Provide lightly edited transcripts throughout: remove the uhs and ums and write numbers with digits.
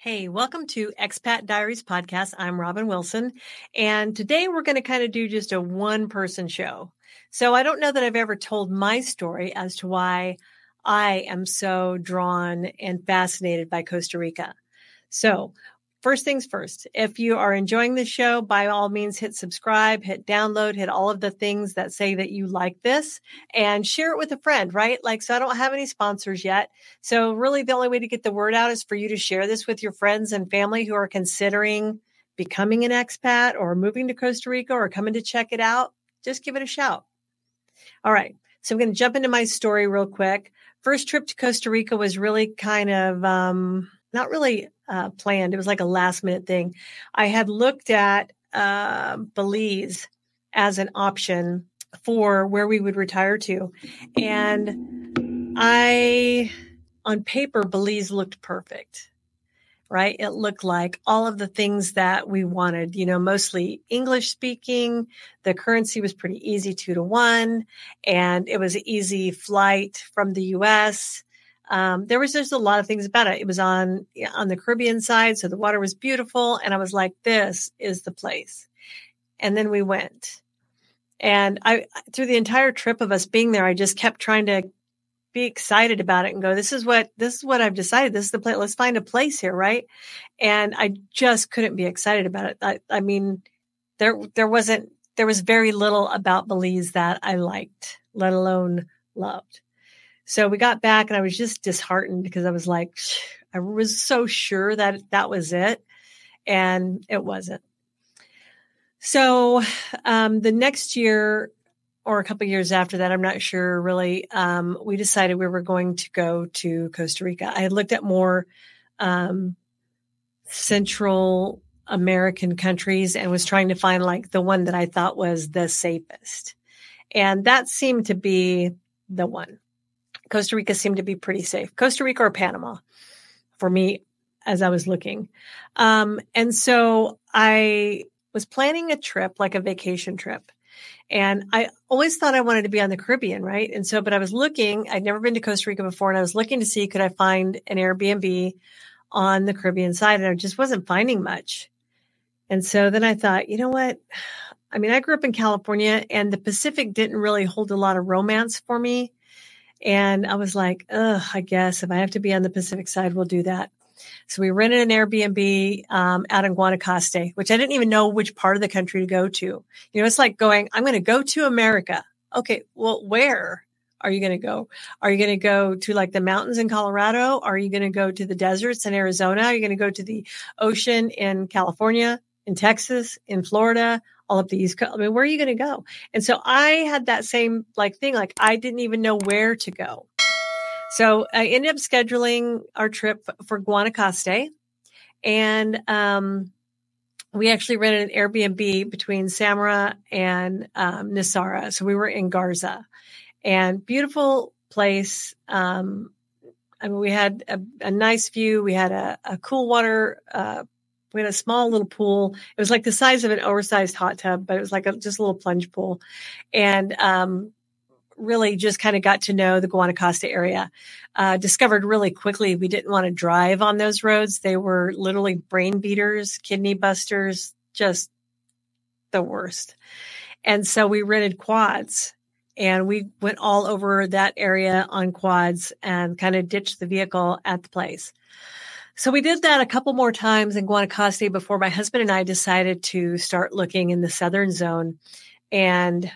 Hey, welcome to Expat Diaries podcast. I'm Robin Wilson, and today we're going to kind of do just a one-person show. So I don't know that I've ever told my story as to why I am so drawn and fascinated by Costa Rica. So first things first, if you are enjoying the show, by all means, hit subscribe, hit download, hit all of the things that say that you like this and share it with a friend, right? So I don't have any sponsors yet. So really the only way to get the word out is for you to share this with your friends and family who are considering becoming an expat or moving to Costa Rica or coming to check it out. Just give it a shout. All right. So I'm going to jump into my story real quick. First trip to Costa Rica was really kind of, not really planned. It was like a last minute thing. I had looked at Belize as an option for where we would retire to. And on paper, Belize looked perfect, right? It looked like all of the things that we wanted, mostly English speaking. The currency was pretty easy 2-to-1, and it was an easy flight from the U.S. There was just a lot of things about it. It was on the Caribbean side, so the water was beautiful. And I was like, this is the place. And then we went. And through the entire trip of us being there, I just kept trying to be excited about it and go, this is what I've decided. This is the place. Let's find a place here. Right. And I just couldn't be excited about it. I mean, there was very little about Belize that I liked, let alone loved. So we got back and I was just disheartened because I was like, I was so sure that was it. And it wasn't. So, the next year or a couple of years after that, I'm not sure really, we decided we were going to go to Costa Rica. I had looked at more, Central American countries and was trying to find like the one that I thought was the safest. And that seemed to be the one. Costa Rica seemed to be pretty safe. Costa Rica or Panama for me as I was looking. And so I was planning a trip, like a vacation trip. And I always thought I wanted to be on the Caribbean, right? And so, but I was looking, I'd never been to Costa Rica before, and I was looking to see, could I find an Airbnb on the Caribbean side? And I just wasn't finding much. And so then I thought, you know what? I mean, I grew up in California and the Pacific didn't really hold a lot of romance for me. And I was like, I guess if I have to be on the Pacific side, we'll do that. So we rented an Airbnb out in Guanacaste, which I didn't even know which part of the country to go to. It's like going, I'm going to go to America. Okay, well, where are you going to go? Are you going to go to like the mountains in Colorado? Are you going to go to the deserts in Arizona? Are you going to go to the ocean in California, in Texas, in Florida, all up the East Coast? I mean, where are you going to go? And so I had that same thing, like I didn't even know where to go. So I ended up scheduling our trip for Guanacaste, and we actually rented an Airbnb between Samara and Nisara. So we were in Garza, and beautiful place. I mean, we had a nice view. We had a cool water. We had a small little pool. It was like the size of an oversized hot tub, but it was like just a little plunge pool, and really just kind of got to know the Guanacaste area. Discovered really quickly we didn't want to drive on those roads. They were literally brain beaters, kidney busters, just the worst. And so we rented quads and we went all over that area on quads and kind of ditched the vehicle at the place. So we did that a couple more times in Guanacaste before my husband and I decided to start looking in the southern zone. And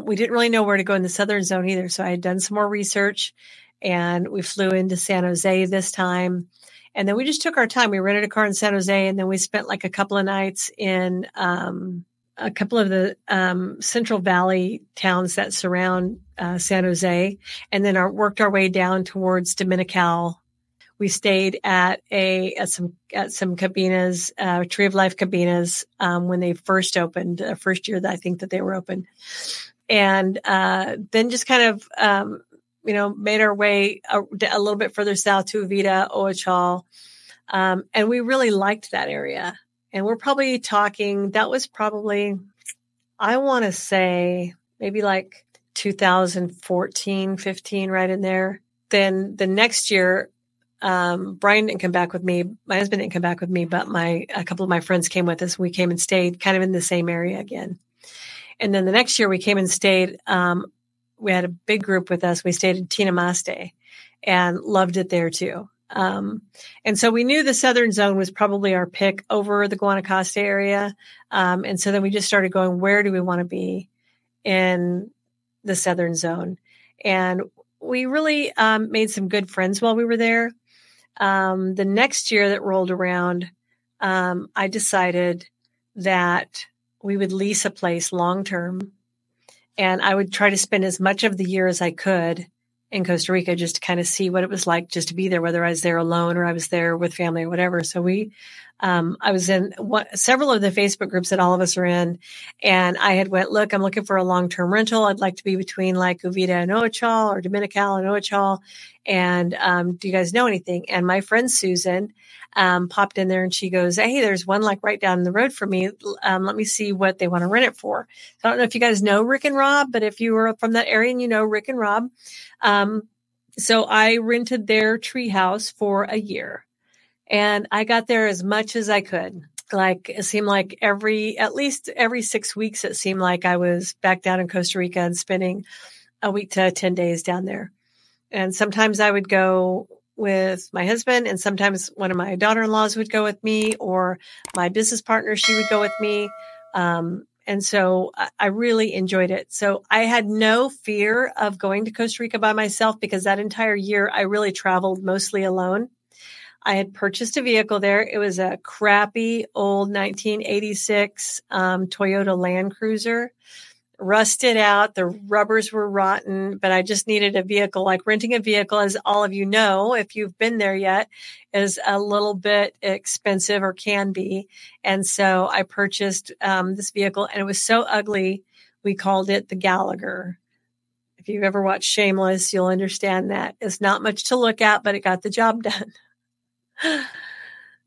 we didn't really know where to go in the southern zone either. So I had done some more research and we flew into San Jose this time. And then we just took our time. We rented a car in San Jose and then we spent like a couple of nights in a couple of the Central Valley towns that surround San Jose, and then worked our way down towards Dominical. We stayed at some cabinas, Tree of Life cabinas, when they first opened, first year that I think that they were open. And, then just kind of, made our way a little bit further south to Vida, Oachal. And we really liked that area. And we're probably talking, that was probably, I want to say maybe like 2014, 15, right in there. Then the next year, Brian didn't come back with me. My husband didn't come back with me, but a couple of my friends came with us. We came and stayed kind of in the same area again. And then the next year we came and stayed. We had a big group with us. We stayed in Tinamaste and loved it there too. And so we knew the southern zone was probably our pick over the Guanacaste area. And so then we just started going, where do we want to be in the southern zone? And we really made some good friends while we were there. The next year that rolled around, I decided that we would lease a place long term, and I would try to spend as much of the year as I could in Costa Rica just to kind of see what it was like just to be there, whether I was there alone or I was there with family or whatever. So I was in several of the Facebook groups that all of us are in, and I had went, look, I'm looking for a long-term rental. I'd like to be between like Vida and Oachal or Dominical and Oachal. And do you guys know anything? And my friend Susan popped in there and she goes, hey, there's one like right down the road for me. Let me see what they want to rent it for. So I don't know if you guys know Rick and Rob, but if you were from that area and you know Rick and Rob. So I rented their treehouse for a year. And I got there as much as I could. Like it seemed like at least every 6 weeks, it seemed like I was back down in Costa Rica and spending a week to 10 days down there. And sometimes I would go with my husband, and sometimes one of my daughter-in-laws would go with me, or my business partner, she would go with me. And so I really enjoyed it. So I had no fear of going to Costa Rica by myself because that entire year I really traveled mostly alone. I had purchased a vehicle there. It was a crappy old 1986 Toyota Land Cruiser, rusted out. The rubbers were rotten, but I just needed a vehicle. Like renting a vehicle, as all of you know, if you've been there yet, is a little bit expensive or can be. And so I purchased this vehicle, and it was so ugly, we called it the Gallagher. If you've ever watched Shameless, you'll understand that. It's not much to look at, but it got the job done.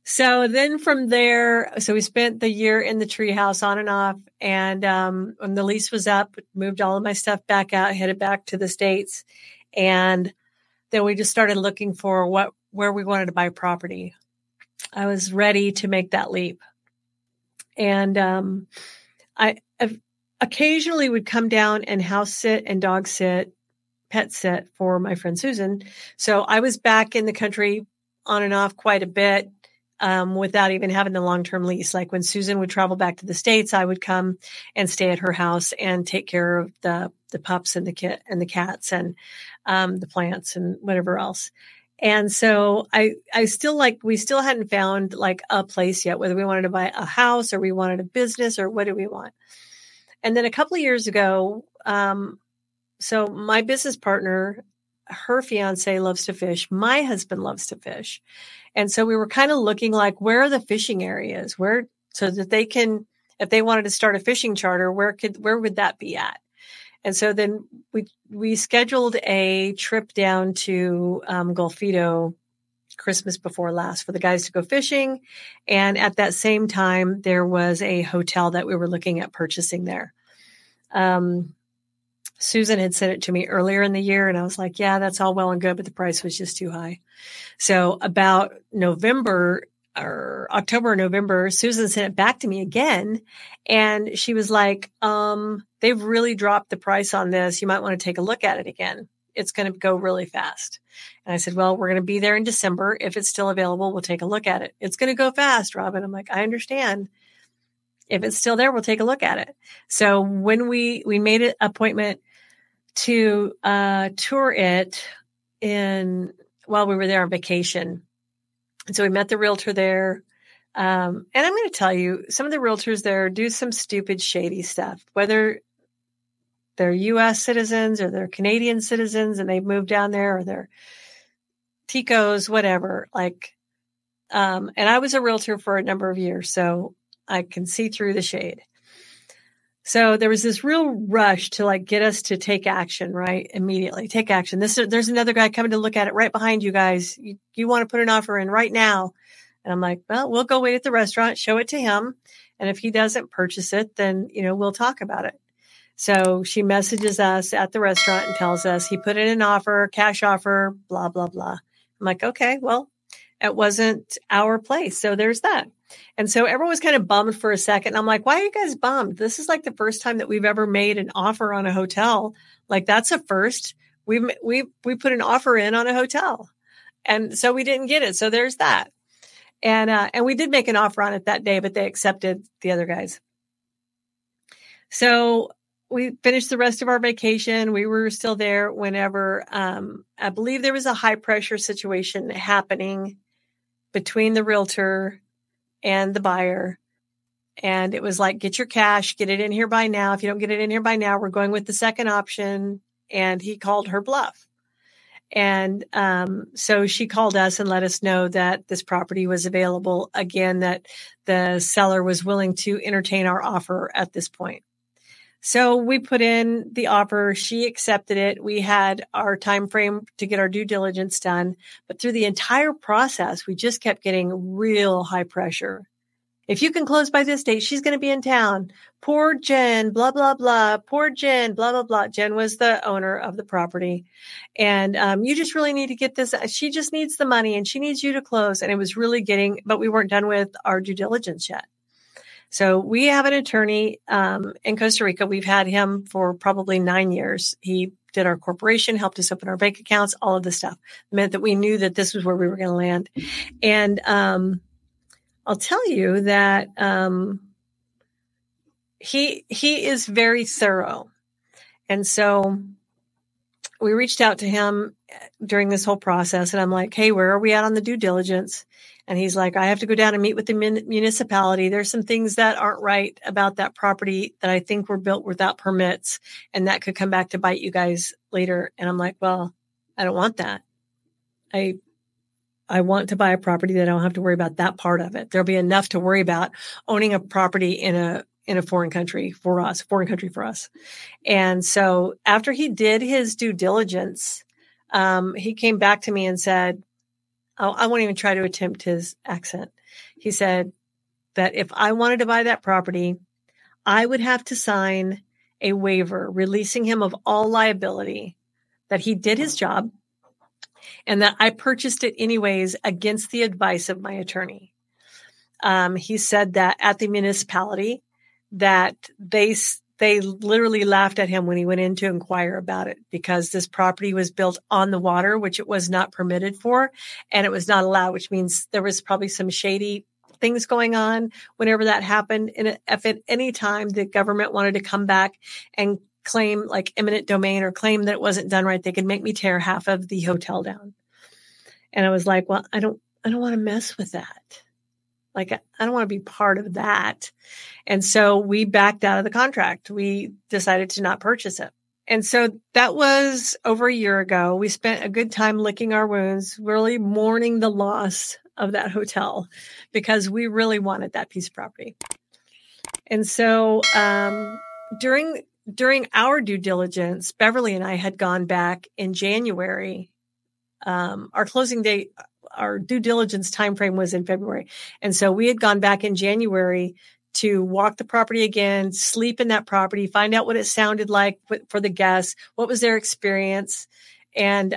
So then from there, so we spent the year in the treehouse on and off. And when the lease was up, moved all of my stuff back out, headed back to the States. And then we just started looking for where we wanted to buy property. I was ready to make that leap. And I occasionally would come down and house sit and dog sit, pet sit for my friend Susan. So I was back in the country on and off quite a bit without even having the long-term lease. Like when Susan would travel back to the States, I would come and stay at her house and take care of the pups and the cats and the plants and whatever else. And so I still we still hadn't found like a place yet, whether we wanted to buy a house or we wanted a business or what do we want. And then a couple of years ago, so my business partner, her fiance loves to fish. My husband loves to fish. And so we were kind of looking like, where are the fishing areas so that they can, if they wanted to start a fishing charter, where would that be at? And so then we scheduled a trip down to Golfito Christmas before last for the guys to go fishing. And at that same time, there was a hotel that we were looking at purchasing there. Susan had sent it to me earlier in the year, and I was like, yeah, that's all well and good, but the price was just too high. So about October or November, Susan sent it back to me again, and she was like, they've really dropped the price on this. You might want to take a look at it again. It's going to go really fast. And I said, well, we're going to be there in December. If it's still available, we'll take a look at it. It's going to go fast, Robin. I'm like, I understand. If it's still there, we'll take a look at it. So when we made an appointment to tour it while we were there on vacation. And so we met the realtor there. And I'm going to tell you, some of the realtors there do some stupid, shady stuff, whether they're U.S. citizens or they're Canadian citizens and they've moved down there, or they're Ticos, whatever. And I was a realtor for a number of years, so I can see through the shade. So there was this real rush to get us to take action, right? Immediately take action. There's another guy coming to look at it right behind you guys. You want to put an offer in right now. And I'm like, well, we'll go wait at the restaurant, show it to him. And if he doesn't purchase it, then, we'll talk about it. So she messages us at the restaurant and tells us he put in an offer, cash offer, blah, blah, blah. I'm like, okay, well, it wasn't our place. So there's that. And so everyone was kind of bummed for a second. I'm like, why are you guys bummed? This is like the first time that we've ever made an offer on a hotel. Like that's a first. We put an offer in on a hotel. And so we didn't get it. So there's that. And we did make an offer on it that day, but they accepted the other guys. So we finished the rest of our vacation. We were still there whenever, I believe there was a high pressure situation happening between the realtor and the buyer. And it was like, get your cash, get it in here by now. If you don't get it in here by now, we're going with the second option. And he called her bluff. And so she called us and let us know that this property was available again, that the seller was willing to entertain our offer at this point. So we put in the offer. She accepted it. We had our time frame to get our due diligence done. But through the entire process, we just kept getting real high pressure. If you can close by this date, she's going to be in town. Poor Jen, blah, blah, blah. Poor Jen, blah, blah, blah. Jen was the owner of the property. And you just really need to get this. She just needs the money and she needs you to close. And it was really but we weren't done with our due diligence yet. So we have an attorney in Costa Rica. We've had him for probably 9 years. He did our corporation, helped us open our bank accounts, all of this stuff. It meant that we knew that this was where we were going to land. And I'll tell you that he is very thorough. And so we reached out to him during this whole process. And I'm like, hey, where are we at on the due diligence? And he's like, I have to go down and meet with the municipality. There's some things that aren't right about that property that I think were built without permits. And that could come back to bite you guys later. And I'm like, well, I don't want that. I want to buy a property that I don't have to worry about that part of it. There'll be enough to worry about owning a property in a foreign country for us. And so after he did his due diligence, he came back to me and said, I won't even try to attempt his accent. He said that if I wanted to buy that property, I would have to sign a waiver releasing him of all liability, that he did his job, and that I purchased it anyways against the advice of my attorney. He said that at the municipality that they literally laughed at him when he went in to inquire about it, because this property was built on the water, which it was not permitted for, and it was not allowed, which means there was probably some shady things going on whenever that happened. And if at any time the government wanted to come back and claim like eminent domain or claim that it wasn't done right, they could make me tear half of the hotel down. And I was like, well, I don't want to mess with that. Like, I don't want to be part of that. And so we backed out of the contract. We decided to not purchase it. And so that was over a year ago. We spent a good time licking our wounds, really mourning the loss of that hotel because we really wanted that piece of property. And so during our due diligence, Beverly and I had gone back in January. Our closing date, our due diligence timeframe was in February. And so we had gone back in January to walk the property again, sleep in that property, find out what it sounded like for the guests, what was their experience. And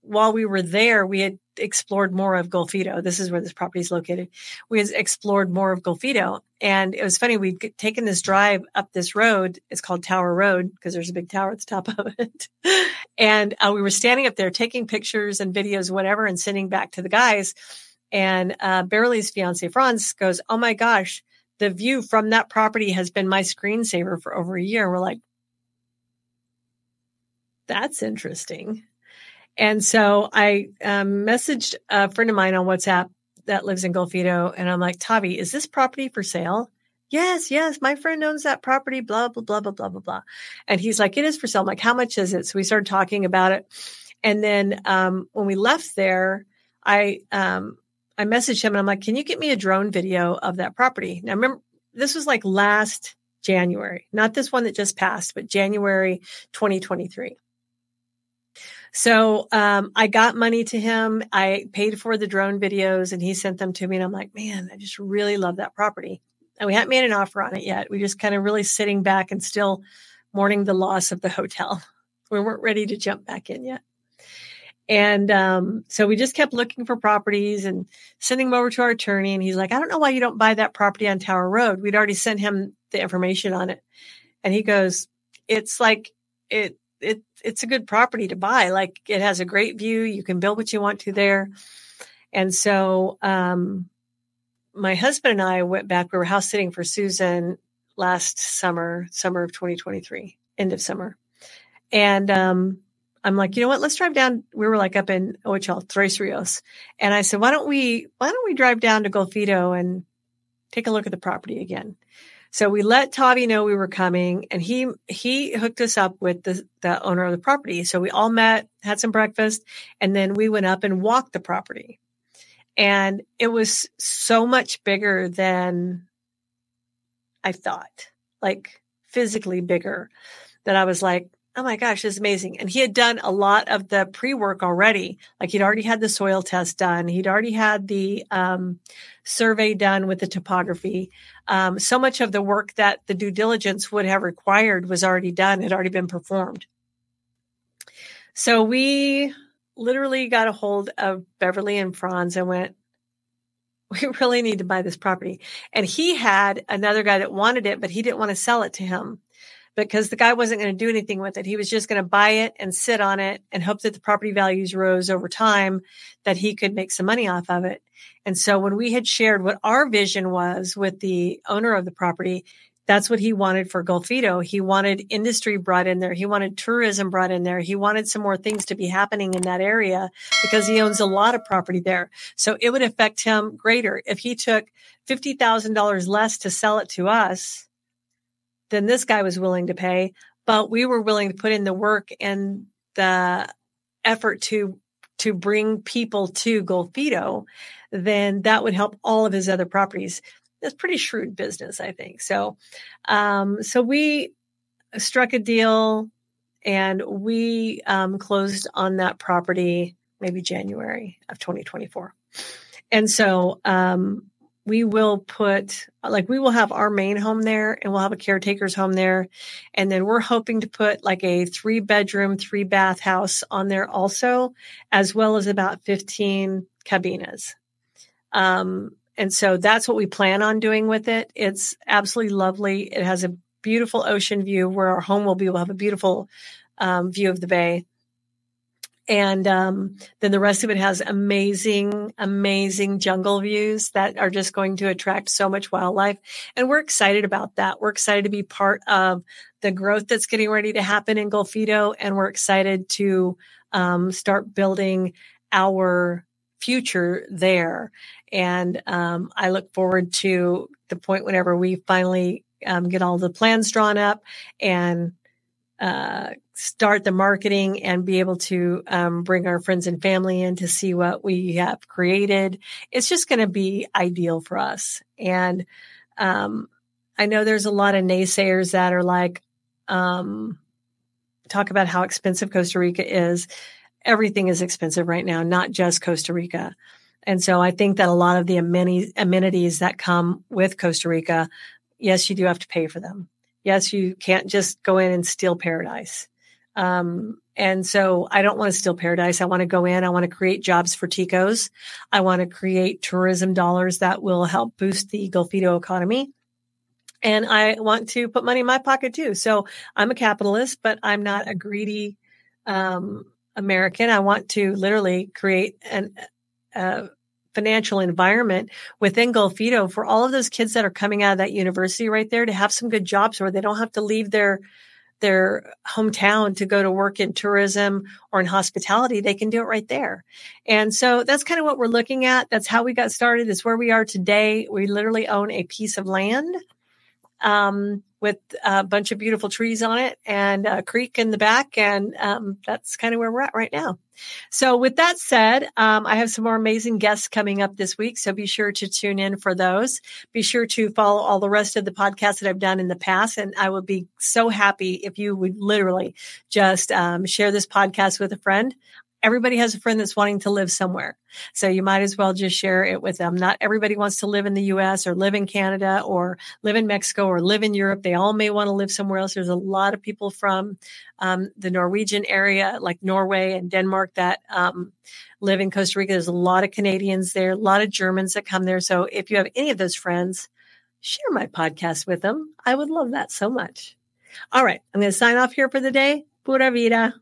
while we were there, we had explored more of Golfito. This is where this property is located. We had explored more of Golfito. And it was funny. We'd taken this drive up this road. It's called Tower Road because there's a big tower at the top of it. And we were standing up there taking pictures and videos, whatever, and sending back to the guys. And Beverly's fiance, Franz, goes, oh my gosh, the view from that property has been my screensaver for over a year. And we're like, that's interesting. And so I messaged a friend of mine on WhatsApp that lives in Golfito. And I'm like, Tavi, is this property for sale? Yes. My friend owns that property, blah, blah, blah, blah, blah, blah, blah. And he's like, it is for sale. I'm like, how much is it? So we started talking about it. And then when we left there, I messaged him and I'm like, can you get me a drone video of that property? Now, remember, this was like last January, not this one that just passed, but January 2023. So I got money to him. I paid for the drone videos and he sent them to me. And I'm like, man, I just really love that property. And we haven't made an offer on it yet. We just kind of really sitting back and still mourning the loss of the hotel. We weren't ready to jump back in yet. And so we just kept looking for properties and sending them over to our attorney. And he's like, I don't know why you don't buy that property on Tower Road. We'd already sent him the information on it. And he goes, it's like, it's a good property to buy. Like, it has a great view. You can build what you want to there. And so, my husband and I went back. We were house sitting for Susan last summer of 2023, end of summer. And, I'm like, you know what? Let's drive down. We were like up in Tres Rios. And I said, why don't we drive down to Golfito and take a look at the property again? So we let Tavi know we were coming, and he hooked us up with the owner of the property. So we all met, had some breakfast, and then we went up and walked the property. And it was so much bigger than I thought, like physically bigger, that I was like, oh my gosh, this is amazing. And he had done a lot of the pre-work already. Like, he'd already had the soil test done. He'd already had the survey done with the topography. So much of the work that the due diligence would have required was already done, had already been performed. So we literally got a hold of Beverly and Franz and went, we really need to buy this property. And he had another guy that wanted it, but he didn't want to sell it to him, because the guy wasn't going to do anything with it. He was just going to buy it and sit on it and hope that the property values rose over time, that he could make some money off of it. And so when we had shared what our vision was with the owner of the property, that's what he wanted for Golfito. He wanted industry brought in there. He wanted tourism brought in there. He wanted some more things to be happening in that area, because he owns a lot of property there. So it would affect him greater if he took $50,000 less to sell it to us than this guy was willing to pay. But we were willing to put in the work and the effort to bring people to Golfito. Then that would help all of his other properties. That's pretty shrewd business, I think. So we struck a deal, and we closed on that property maybe January of 2024. And so we will have our main home there, and we'll have a caretaker's home there. And then we're hoping to put like a 3-bedroom, 3-bath house on there also, as well as about 15 cabinas. And so that's what we plan on doing with it. It's absolutely lovely. It has a beautiful ocean view where our home will be. We'll have a beautiful view of the bay. And then the rest of it has amazing, amazing jungle views that are just going to attract so much wildlife. And we're excited about that. We're excited to be part of the growth that's getting ready to happen in Golfito. And we're excited to start building our future there. And I look forward to the point whenever we finally get all the plans drawn up and start the marketing and be able to bring our friends and family in to see what we have created. It's just going to be ideal for us. And I know there's a lot of naysayers that are like, talk about how expensive Costa Rica is. Everything is expensive right now, not just Costa Rica. And so I think that a lot of the amenities that come with Costa Rica, yes, you do have to pay for them. Yes, you can't just go in and steal paradise. And so I don't want to steal paradise. I want to go in. I want to create jobs for Ticos. I want to create tourism dollars that will help boost the Golfito economy. And I want to put money in my pocket too. So I'm a capitalist, but I'm not a greedy American. I want to literally create a financial environment within Golfito for all of those kids that are coming out of that university right there to have some good jobs where they don't have to leave their hometown to go to work in tourism or in hospitality. They can do it right there. And so that's kind of what we're looking at. That's how we got started. It's where we are today. We literally own a piece of land with a bunch of beautiful trees on it and a creek in the back. And that's kind of where we're at right now. So with that said, I have some more amazing guests coming up this week. So be sure to tune in for those. Be sure to follow all the rest of the podcasts that I've done in the past. And I would be so happy if you would literally just share this podcast with a friend everybody has a friend that's wanting to live somewhere. So you might as well just share it with them. Not everybody wants to live in the US or live in Canada or live in Mexico or live in Europe. They all may want to live somewhere else. There's a lot of people from the Norwegian area, like Norway and Denmark, that live in Costa Rica. There's a lot of Canadians there, a lot of Germans that come there. So if you have any of those friends, share my podcast with them. I would love that so much. All right. I'm going to sign off here for the day. Pura Vida.